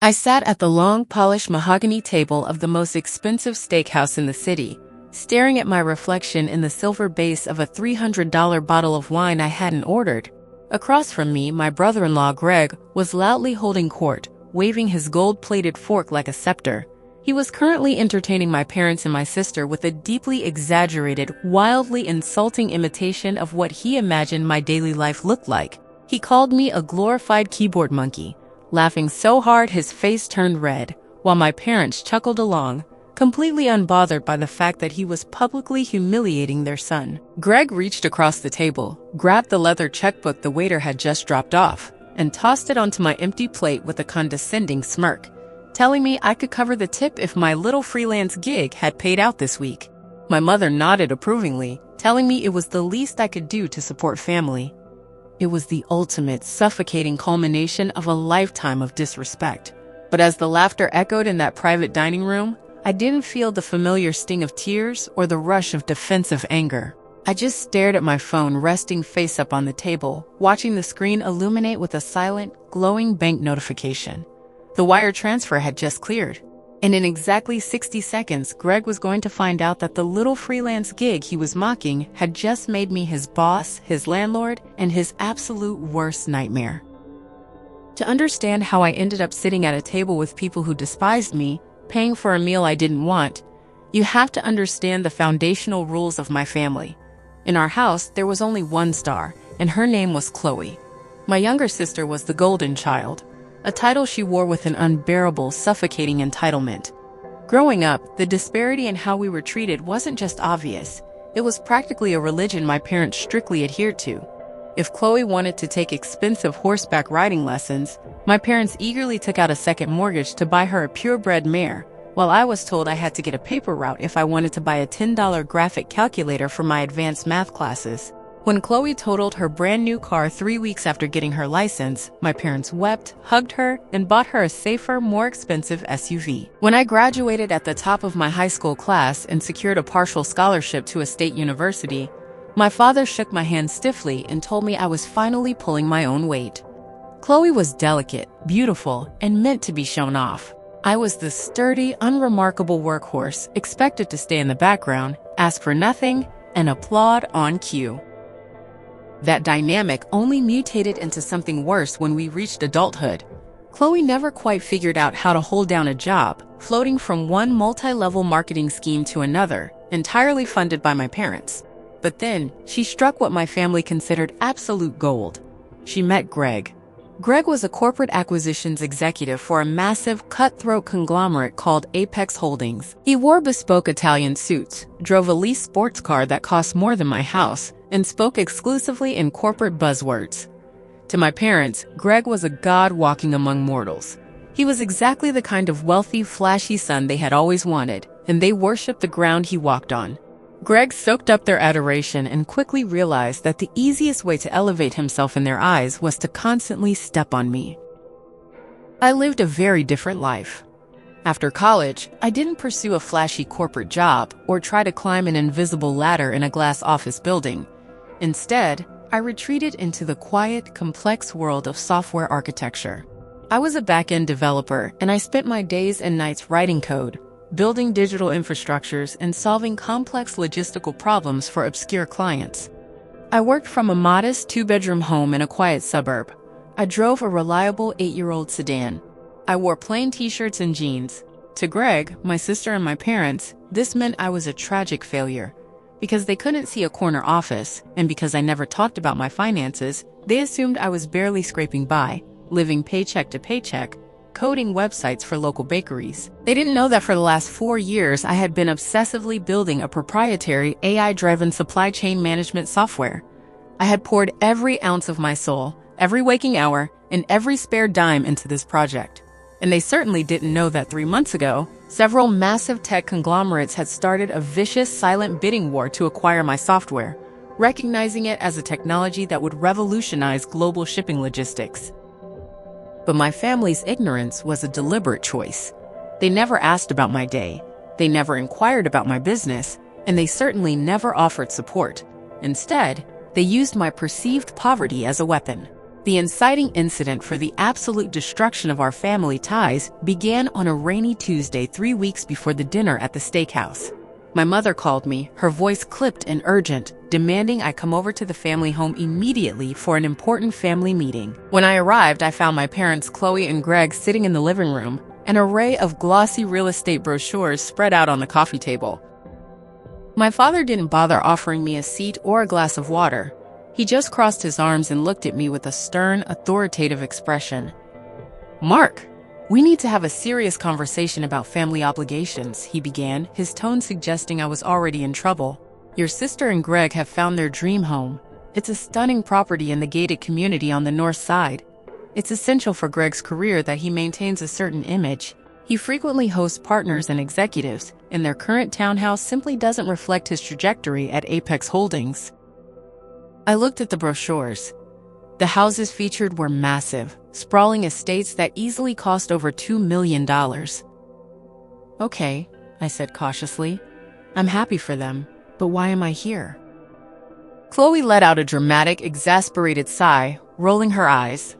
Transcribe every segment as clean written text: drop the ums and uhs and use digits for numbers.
I sat at the long, polished mahogany table of the most expensive steakhouse in the city, staring at my reflection in the silver base of a $300 bottle of wine I hadn't ordered. Across from me, my brother-in-law Greg was loudly holding court, waving his gold-plated fork like a scepter. He was currently entertaining my parents and my sister with a deeply exaggerated, wildly insulting imitation of what he imagined my daily life looked like. He called me a glorified keyboard monkey, laughing so hard his face turned red, while my parents chuckled along, completely unbothered by the fact that he was publicly humiliating their son. Greg reached across the table, grabbed the leather checkbook the waiter had just dropped off, and tossed it onto my empty plate with a condescending smirk, telling me I could cover the tip if my little freelance gig had paid out this week. My mother nodded approvingly, telling me it was the least I could do to support family. It was the ultimate, suffocating culmination of a lifetime of disrespect. But as the laughter echoed in that private dining room, I didn't feel the familiar sting of tears or the rush of defensive anger. I just stared at my phone resting face up on the table, watching the screen illuminate with a silent, glowing bank notification. The wire transfer had just cleared, and in exactly 60 seconds, Greg was going to find out that the little freelance gig he was mocking had just made me his boss, his landlord, and his absolute worst nightmare. To understand how I ended up sitting at a table with people who despised me, paying for a meal I didn't want, you have to understand the foundational rules of my family. In our house, there was only one star, and her name was Chloe. My younger sister was the golden child, a title she wore with an unbearable, suffocating entitlement. Growing up, the disparity in how we were treated wasn't just obvious. It was practically a religion my parents strictly adhered to. If Chloe wanted to take expensive horseback riding lessons, my parents eagerly took out a second mortgage to buy her a purebred mare, while I was told I had to get a paper route if I wanted to buy a $10 graphic calculator for my advanced math classes. When Chloe totaled her brand new car 3 weeks after getting her license, my parents wept, hugged her, and bought her a safer, more expensive SUV. When I graduated at the top of my high school class and secured a partial scholarship to a state university, my father shook my hand stiffly and told me I was finally pulling my own weight. Chloe was delicate, beautiful, and meant to be shown off. I was the sturdy, unremarkable workhorse, expected to stay in the background, ask for nothing, and applaud on cue. That dynamic only mutated into something worse when we reached adulthood. Chloe never quite figured out how to hold down a job, floating from one multi-level marketing scheme to another, entirely funded by my parents. But then, she struck what my family considered absolute gold. She met Greg. Greg was a corporate acquisitions executive for a massive, cutthroat conglomerate called Apex Holdings. He wore bespoke Italian suits, drove a leased sports car that cost more than my house, and spoke exclusively in corporate buzzwords. To my parents, Greg was a god walking among mortals. He was exactly the kind of wealthy, flashy son they had always wanted, and they worshipped the ground he walked on. Greg soaked up their adoration and quickly realized that the easiest way to elevate himself in their eyes was to constantly step on me. I lived a very different life. After college, I didn't pursue a flashy corporate job or try to climb an invisible ladder in a glass office building. Instead, I retreated into the quiet, complex world of software architecture. I was a back-end developer, and I spent my days and nights writing code, building digital infrastructures, and solving complex logistical problems for obscure clients. I worked from a modest 2-bedroom home in a quiet suburb. I drove a reliable 8-year-old sedan. I wore plain t-shirts and jeans. To Greg, my sister, and my parents, this meant I was a tragic failure. Because they couldn't see a corner office, and because I never talked about my finances, they assumed I was barely scraping by, living paycheck to paycheck, coding websites for local bakeries. They didn't know that for the last 4 years, I had been obsessively building a proprietary AI-driven supply chain management software. I had poured every ounce of my soul, every waking hour, and every spare dime into this project. And they certainly didn't know that 3 months ago, several massive tech conglomerates had started a vicious, silent bidding war to acquire my software, recognizing it as a technology that would revolutionize global shipping logistics. But my family's ignorance was a deliberate choice. They never asked about my day, they never inquired about my business, and they certainly never offered support. Instead, they used my perceived poverty as a weapon. The inciting incident for the absolute destruction of our family ties began on a rainy Tuesday 3 weeks before the dinner at the steakhouse. My mother called me, her voice clipped and urgent, demanding I come over to the family home immediately for an important family meeting. When I arrived, I found my parents, Chloe and Greg, sitting in the living room, an array of glossy real estate brochures spread out on the coffee table. My father didn't bother offering me a seat or a glass of water. He just crossed his arms and looked at me with a stern, authoritative expression. "Mark, we need to have a serious conversation about family obligations," he began, his tone suggesting I was already in trouble. "Your sister and Greg have found their dream home. It's a stunning property in the gated community on the north side. It's essential for Greg's career that he maintains a certain image. He frequently hosts partners and executives, and their current townhouse simply doesn't reflect his trajectory at Apex Holdings." I looked at the brochures. The houses featured were massive, sprawling estates that easily cost over $2 million. "Okay," I said cautiously. "I'm happy for them, but why am I here?" Chloe let out a dramatic, exasperated sigh, rolling her eyes.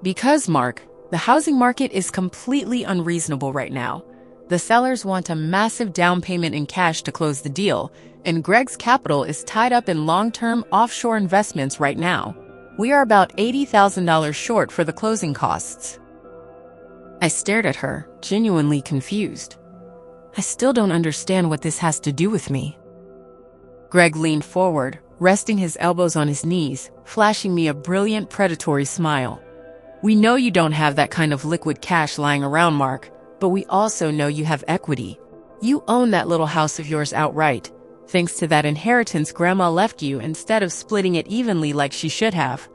"Because, Mark, the housing market is completely unreasonable right now. The sellers want a massive down payment in cash to close the deal, and Greg's capital is tied up in long-term offshore investments right now. We are about $80,000 short for the closing costs." I stared at her, genuinely confused. "I still don't understand what this has to do with me." Greg leaned forward, resting his elbows on his knees, flashing me a brilliant predatory smile. "We know you don't have that kind of liquid cash lying around, Mark, but we also know you have equity. You own that little house of yours outright, thanks to that inheritance Grandma left you instead of splitting it evenly like she should have.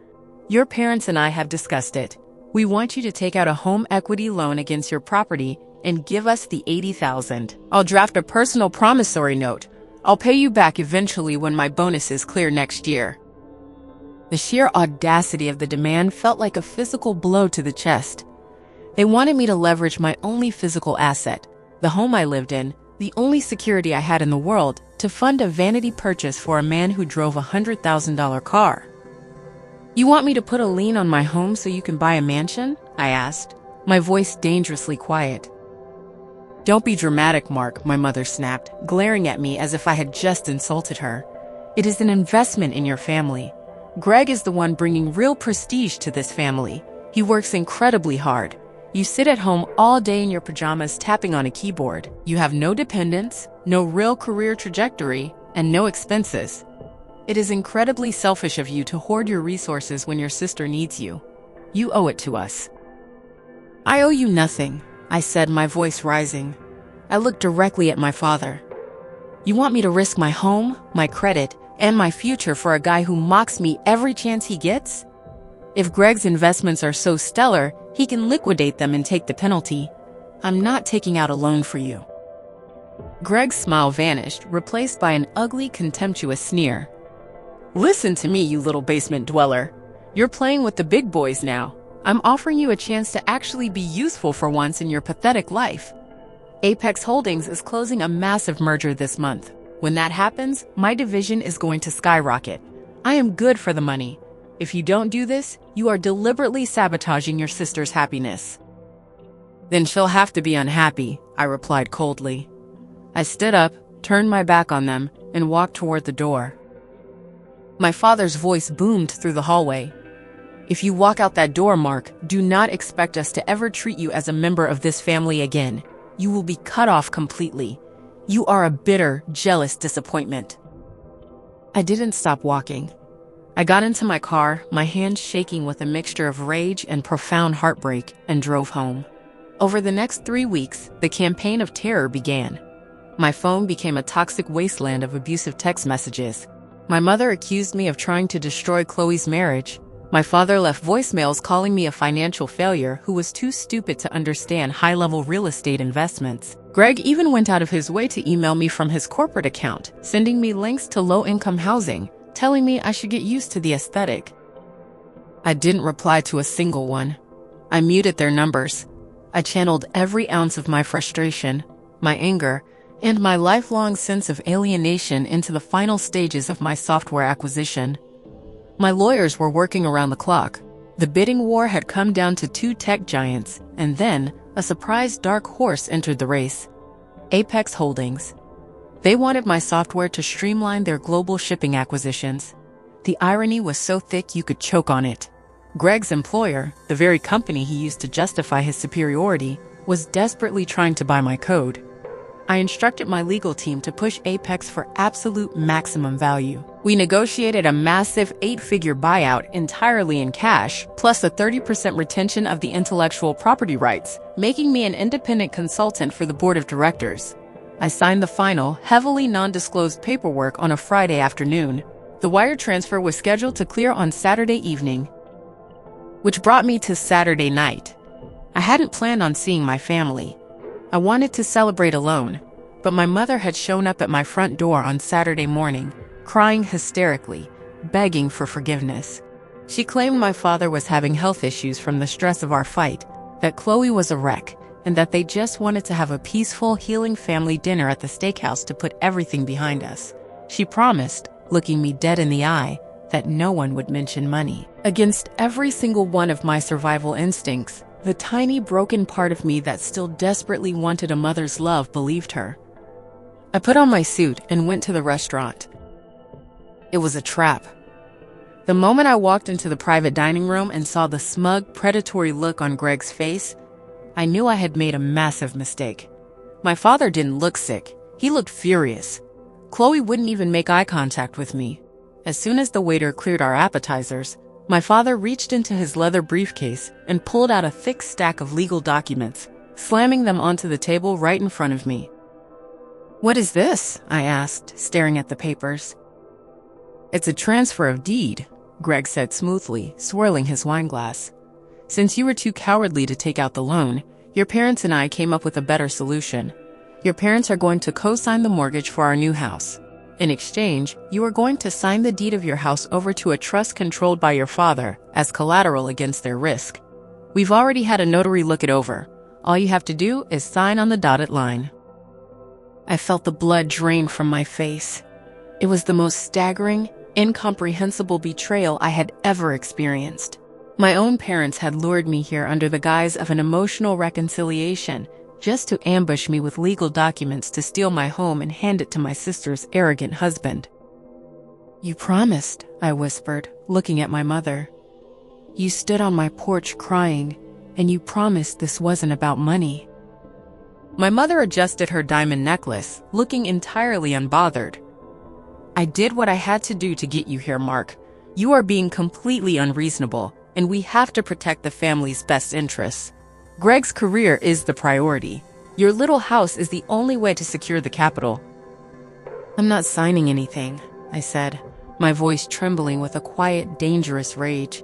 Your parents and I have discussed it. We want you to take out a home equity loan against your property and give us the $80,000. I'll draft a personal promissory note. I'll pay you back eventually when my bonuses clear next year." The sheer audacity of the demand felt like a physical blow to the chest. They wanted me to leverage my only physical asset, the home I lived in, the only security I had in the world, to fund a vanity purchase for a man who drove a $100,000 car. "You want me to put a lien on my home so you can buy a mansion?" I asked, my voice dangerously quiet. "Don't be dramatic, Mark," my mother snapped, glaring at me as if I had just insulted her. "It is an investment in your family. Greg is the one bringing real prestige to this family. He works incredibly hard. You sit at home all day in your pajamas tapping on a keyboard. You have no dependents, no real career trajectory, and no expenses. It is incredibly selfish of you to hoard your resources when your sister needs you. You owe it to us." "I owe you nothing," I said, my voice rising. I looked directly at my father. "You want me to risk my home, my credit, and my future for a guy who mocks me every chance he gets? If Greg's investments are so stellar, he can liquidate them and take the penalty. I'm not taking out a loan for you." Greg's smile vanished, replaced by an ugly, contemptuous sneer. "Listen to me, you little basement dweller. You're playing with the big boys now. I'm offering you a chance to actually be useful for once in your pathetic life. Apex Holdings is closing a massive merger this month. When that happens, my division is going to skyrocket. I am good for the money. If you don't do this, you are deliberately sabotaging your sister's happiness." "Then she'll have to be unhappy," I replied coldly. I stood up, turned my back on them, and walked toward the door. My father's voice boomed through the hallway. "If you walk out that door, Mark, do not expect us to ever treat you as a member of this family again. You will be cut off completely. You are a bitter, jealous disappointment." I didn't stop walking. I got into my car, my hands shaking with a mixture of rage and profound heartbreak, and drove home. Over the next 3 weeks, the campaign of terror began. My phone became a toxic wasteland of abusive text messages. My mother accused me of trying to destroy Chloe's marriage. My father left voicemails calling me a financial failure who was too stupid to understand high-level real estate investments. Greg even went out of his way to email me from his corporate account, sending me links to low-income housing, telling me I should get used to the aesthetic. I didn't reply to a single one. I muted their numbers. I channeled every ounce of my frustration, my anger, and my lifelong sense of alienation into the final stages of my software acquisition. My lawyers were working around the clock, The bidding war had come down to two tech giants, and then a surprise dark horse entered the race: Apex Holdings. They wanted my software to streamline their global shipping acquisitions. The irony was so thick you could choke on it. Greg's employer, the very company he used to justify his superiority, was desperately trying to buy my code. I instructed my legal team to push Apex for absolute maximum value. We negotiated a massive 8-figure buyout entirely in cash, plus a 30% retention of the intellectual property rights, making me an independent consultant for the board of directors. I signed the final, heavily non-disclosed paperwork on a Friday afternoon. The wire transfer was scheduled to clear on Saturday evening, which brought me to Saturday night. I hadn't planned on seeing my family. I wanted to celebrate alone, but my mother had shown up at my front door on Saturday morning, crying hysterically, begging for forgiveness. She claimed my father was having health issues from the stress of our fight, that Chloe was a wreck, and that they just wanted to have a peaceful, healing family dinner at the steakhouse to put everything behind us. She promised, looking me dead in the eye, that no one would mention money. Against every single one of my survival instincts, the tiny broken part of me that still desperately wanted a mother's love believed her. I put on my suit and went to the restaurant. It was a trap. The moment I walked into the private dining room and saw the smug, predatory look on Greg's face, I knew I had made a massive mistake. My father didn't look sick. He looked furious. Chloe wouldn't even make eye contact with me. As soon as the waiter cleared our appetizers, my father reached into his leather briefcase and pulled out a thick stack of legal documents, slamming them onto the table right in front of me. "What is this?" I asked, staring at the papers. "It's a transfer of deed," Greg said smoothly, swirling his wineglass. "Since you were too cowardly to take out the loan, your parents and I came up with a better solution. Your parents are going to co-sign the mortgage for our new house. In exchange, you are going to sign the deed of your house over to a trust controlled by your father as collateral against their risk. We've already had a notary look it over. All you have to do is sign on the dotted line." I felt the blood drain from my face. It was the most staggering, incomprehensible betrayal I had ever experienced. My own parents had lured me here under the guise of an emotional reconciliation, just to ambush me with legal documents to steal my home and hand it to my sister's arrogant husband. "You promised," I whispered, looking at my mother. "You stood on my porch crying, and you promised this wasn't about money." My mother adjusted her diamond necklace, looking entirely unbothered. "I did what I had to do to get you here, Mark. You are being completely unreasonable, and we have to protect the family's best interests. Greg's career is the priority. Your little house is the only way to secure the capital." "I'm not signing anything," I said, my voice trembling with a quiet, dangerous rage.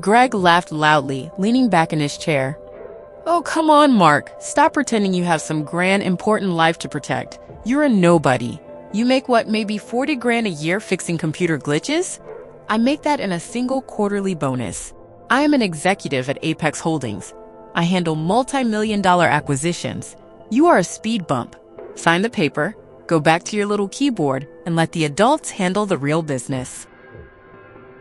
Greg laughed loudly, leaning back in his chair. "Oh, come on, Mark. Stop pretending you have some grand, important life to protect. You're a nobody. You make what, maybe 40 grand a year fixing computer glitches? I make that in a single quarterly bonus. I am an executive at Apex Holdings. I handle multi-million-dollar acquisitions. You are a speed bump. Sign the paper, go back to your little keyboard, and let the adults handle the real business."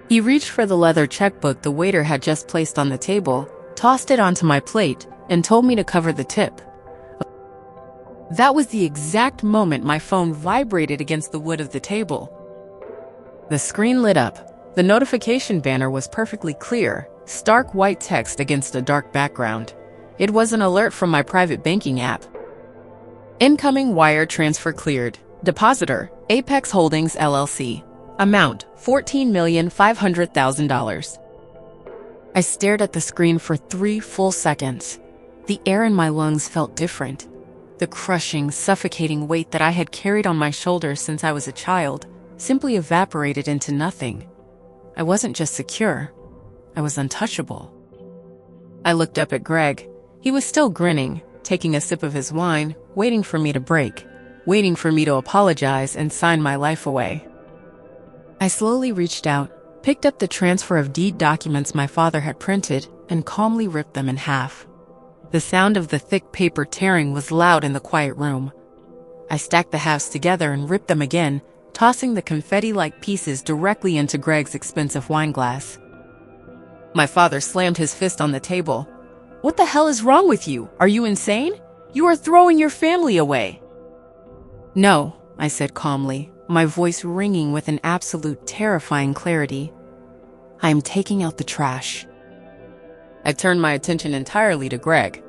He reached for the leather checkbook the waiter had just placed on the table, tossed it onto my plate, and told me to cover the tip. That was the exact moment my phone vibrated against the wood of the table. The screen lit up. The notification banner was perfectly clear, stark white text against a dark background. It was an alert from my private banking app. "Incoming wire transfer cleared. Depositor, Apex Holdings, LLC. Amount, $14,500,000. I stared at the screen for 3 full seconds. The air in my lungs felt different. The crushing, suffocating weight that I had carried on my shoulders since I was a child simply evaporated into nothing. I wasn't just secure. I was untouchable. I looked up at Greg. He was still grinning, taking a sip of his wine, waiting for me to break, waiting for me to apologize and sign my life away. I slowly reached out, picked up the transfer of deed documents my father had printed, and calmly ripped them in half. The sound of the thick paper tearing was loud in the quiet room. I stacked the halves together and ripped them again, tossing the confetti-like pieces directly into Greg's expensive wineglass. My father slammed his fist on the table. "What the hell is wrong with you? Are you insane? You are throwing your family away." "No," I said calmly, my voice ringing with an absolute terrifying clarity. "I am taking out the trash." I turned my attention entirely to Greg.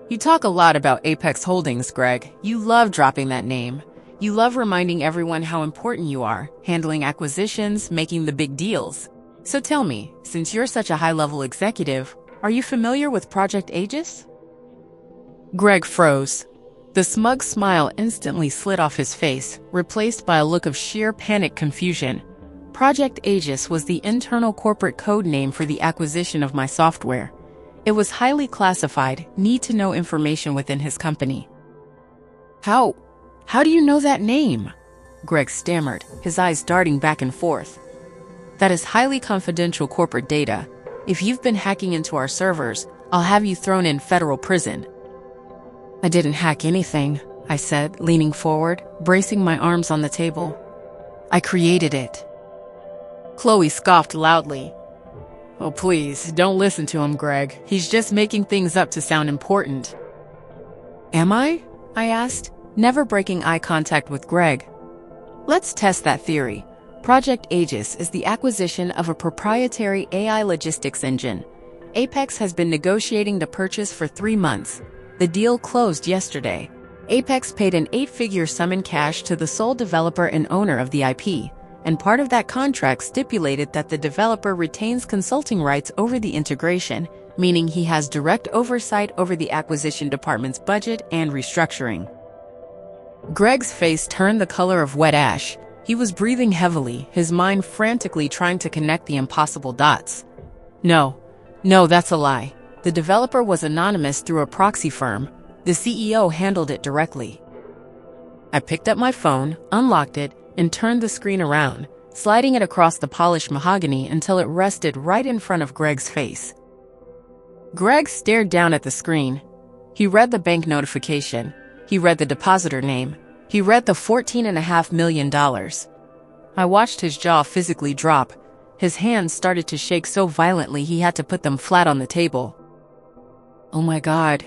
"You talk a lot about Apex Holdings, Greg. You love dropping that name. You love reminding everyone how important you are, handling acquisitions, making the big deals. So tell me, since you're such a high-level executive, are you familiar with Project Aegis?" Greg froze. The smug smile instantly slid off his face, replaced by a look of sheer panic confusion. Project Aegis was the internal corporate code name for the acquisition of my software. It was highly classified, need-to-know information within his company. How do you know that name?" Greg stammered, his eyes darting back and forth. "That is highly confidential corporate data. If you've been hacking into our servers, I'll have you thrown in federal prison." "I didn't hack anything," I said, leaning forward, bracing my arms on the table. "I created it." Chloe scoffed loudly. "Oh, please, don't listen to him, Greg. He's just making things up to sound important." "Am I?" I asked, never breaking eye contact with Greg. "Let's test that theory. Project Aegis is the acquisition of a proprietary AI logistics engine. Apex has been negotiating the purchase for 3 months. The deal closed yesterday. Apex paid an 8-figure sum in cash to the sole developer and owner of the IP, and part of that contract stipulated that the developer retains consulting rights over the integration, meaning he has direct oversight over the acquisition department's budget and restructuring." Greg's face turned the color of wet ash. He was breathing heavily, his mind frantically trying to connect the impossible dots. No, that's a lie. The developer was anonymous through a proxy firm. The CEO handled it directly. I picked up my phone, unlocked it, and turned the screen around, sliding it across the polished mahogany until it rested right in front of Greg's face. Greg stared down at the screen. He read the bank notification. He read the depositor name. He read the $14.5 million. I watched his jaw physically drop. His hands started to shake so violently he had to put them flat on the table. "Oh my God,"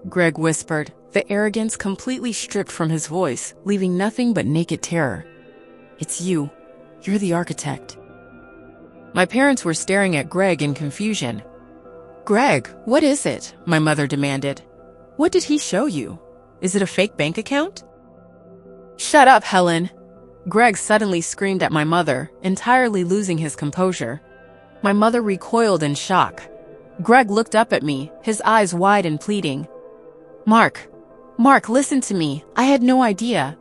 Greg whispered, the arrogance completely stripped from his voice, leaving nothing but naked terror. "It's you. You're the architect." My parents were staring at Greg in confusion. "Greg, what is it?" my mother demanded. "What did he show you? Is it a fake bank account?" "Shut up, Helen!" Greg suddenly screamed at my mother, entirely losing his composure. My mother recoiled in shock. Greg looked up at me, his eyes wide and pleading. Mark, listen to me. I had no idea.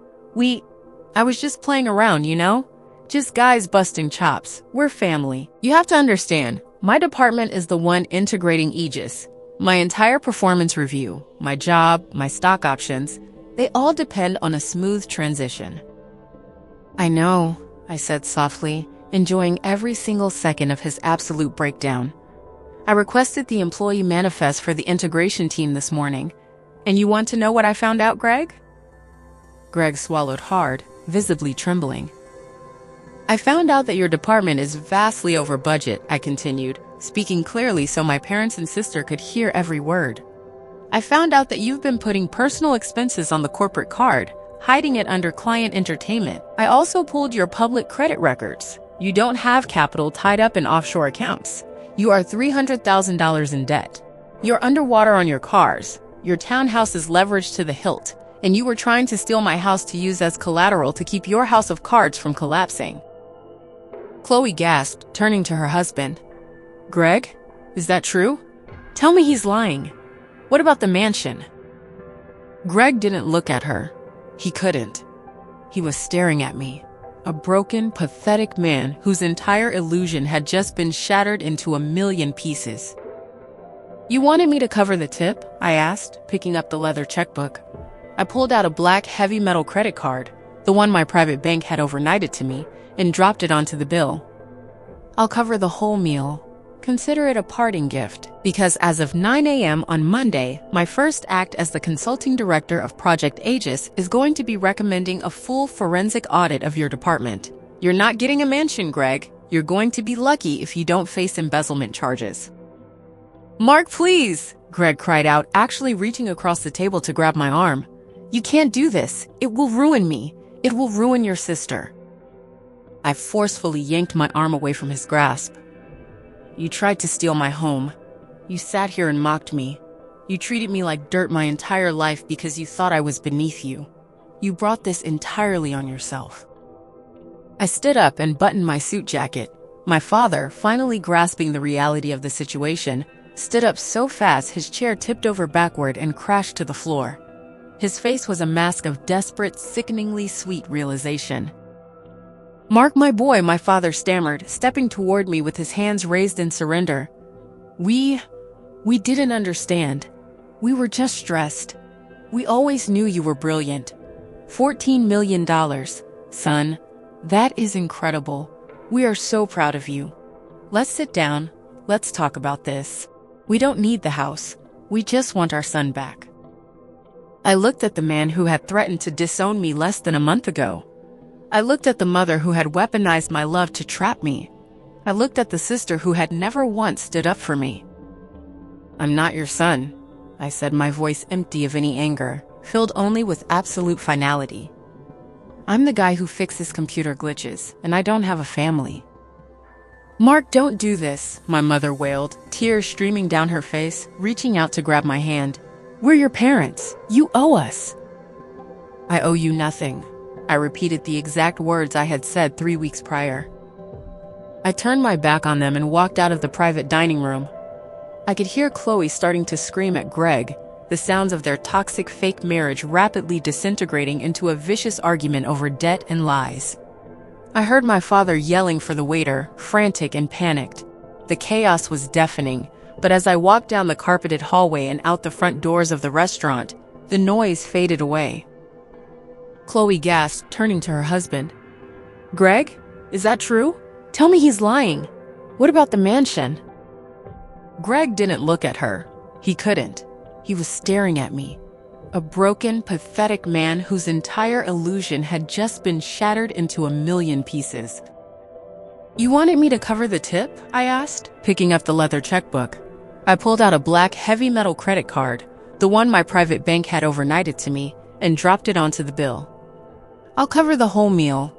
I was just playing around, you know? Just guys busting chops. We're family. You have to understand, my department is the one integrating Aegis. My entire performance review, my job, my stock options, they all depend on a smooth transition." "I know," I said softly, enjoying every single second of his absolute breakdown. "I requested the employee manifest for the integration team this morning. And you want to know what I found out, Greg?" Greg swallowed hard, visibly trembling. "I found out that your department is vastly over budget," I continued, speaking clearly so my parents and sister could hear every word. "I found out that you've been putting personal expenses on the corporate card, hiding it under client entertainment. I also pulled your public credit records. You don't have capital tied up in offshore accounts. You are $300,000 in debt. You're underwater on your cars. Your townhouse is leveraged to the hilt, and you were trying to steal my house to use as collateral to keep your house of cards from collapsing." Chloe gasped, turning to her husband. "Greg, is that true? Tell me he's lying. What about the mansion?" Greg didn't look at her. He couldn't. He was staring at me, a broken, pathetic man whose entire illusion had just been shattered into a million pieces. "You wanted me to cover the tip?" I asked, picking up the leather checkbook. I pulled out a black, heavy metal credit card, the one my private bank had overnighted to me, and dropped it onto the bill. "I'll cover the whole meal. Consider it a parting gift, because as of 9 a.m. on Monday, my first act as the consulting director of Project Aegis is going to be recommending a full forensic audit of your department. You're not getting a mansion, Greg. You're going to be lucky if you don't face embezzlement charges. Mark, please, Greg cried out, actually reaching across the table to grab my arm. You can't do this. It will ruin me. It will ruin your sister. I forcefully yanked my arm away from his grasp. You tried to steal my home. You sat here and mocked me. You treated me like dirt my entire life because you thought I was beneath you. You brought this entirely on yourself. I stood up and buttoned my suit jacket. My father, finally grasping the reality of the situation, stood up so fast his chair tipped over backward and crashed to the floor. His face was a mask of desperate, sickeningly sweet realization. Mark, my boy, my father stammered, stepping toward me with his hands raised in surrender. We didn't understand. We were just stressed. We always knew you were brilliant. $14 million, son. That is incredible. We are so proud of you. Let's sit down. Let's talk about this. We don't need the house. We just want our son back. I looked at the man who had threatened to disown me less than a month ago. I looked at the mother who had weaponized my love to trap me. I looked at the sister who had never once stood up for me. I'm not your son, I said, my voice empty of any anger, filled only with absolute finality. I'm the guy who fixes computer glitches, and I don't have a family. Mark, don't do this, my mother wailed, tears streaming down her face, reaching out to grab my hand. We're your parents. You owe us. I owe you nothing. I repeated the exact words I had said 3 weeks prior. I turned my back on them and walked out of the private dining room. I could hear Chloe starting to scream at Greg, the sounds of their toxic fake marriage rapidly disintegrating into a vicious argument over debt and lies. I heard my father yelling for the waiter, frantic and panicked. The chaos was deafening, but as I walked down the carpeted hallway and out the front doors of the restaurant, the noise faded away. Chloe gasped, turning to her husband. Greg, is that true? Tell me he's lying. What about the mansion? Greg didn't look at her. He couldn't. He was staring at me. A broken, pathetic man whose entire illusion had just been shattered into a million pieces. You wanted me to cover the tip? I asked, picking up the leather checkbook. I pulled out a black, heavy metal credit card, the one my private bank had overnighted to me, and dropped it onto the bill. I'll cover the whole meal.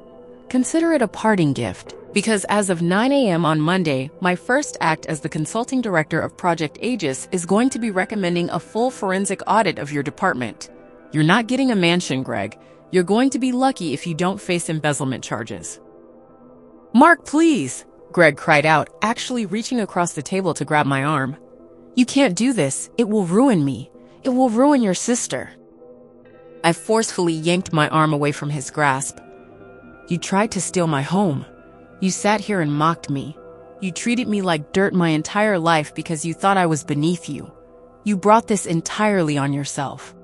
Consider it a parting gift, because as of 9 a.m. on Monday, my first act as the consulting director of Project Aegis is going to be recommending a full forensic audit of your department. You're not getting a mansion, Greg. You're going to be lucky if you don't face embezzlement charges. Mark, please, Greg cried out, actually reaching across the table to grab my arm. You can't do this. It will ruin me. It will ruin your sister. I forcefully yanked my arm away from his grasp. You tried to steal my home. You sat here and mocked me. You treated me like dirt my entire life because you thought I was beneath you. You brought this entirely on yourself.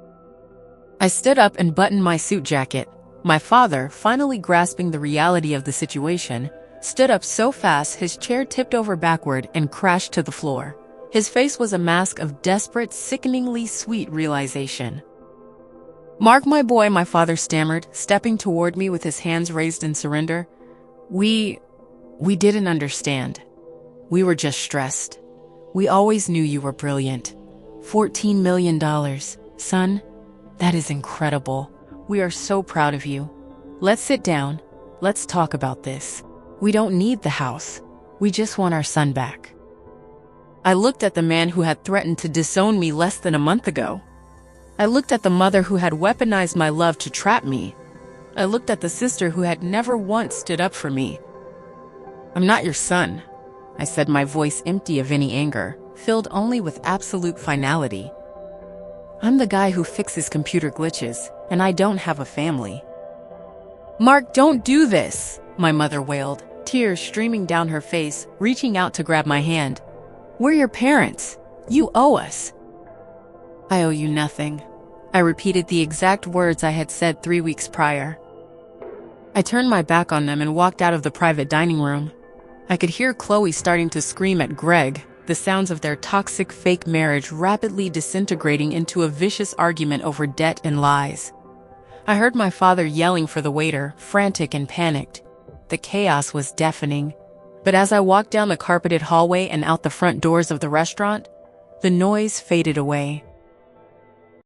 I stood up and buttoned my suit jacket. My father, finally grasping the reality of the situation, stood up so fast his chair tipped over backward and crashed to the floor. His face was a mask of desperate, sickeningly sweet realization. Mark, my boy, my father stammered, stepping toward me with his hands raised in surrender. We didn't understand. We were just stressed. We always knew you were brilliant. $14 million, son. That is incredible. We are so proud of you. Let's sit down. Let's talk about this. We don't need the house. We just want our son back. I looked at the man who had threatened to disown me less than a month ago. I looked at the mother who had weaponized my love to trap me. I looked at the sister who had never once stood up for me. I'm not your son, I said, my voice empty of any anger, filled only with absolute finality. I'm the guy who fixes computer glitches, and I don't have a family. Mark, don't do this, my mother wailed, tears streaming down her face, reaching out to grab my hand. We're your parents. You owe us. I owe you nothing. I repeated the exact words I had said 3 weeks prior. I turned my back on them and walked out of the private dining room. I could hear Chloe starting to scream at Greg, the sounds of their toxic fake marriage rapidly disintegrating into a vicious argument over debt and lies. I heard my father yelling for the waiter, frantic and panicked. The chaos was deafening, But as I walked down the carpeted hallway and out the front doors of the restaurant, the noise faded away.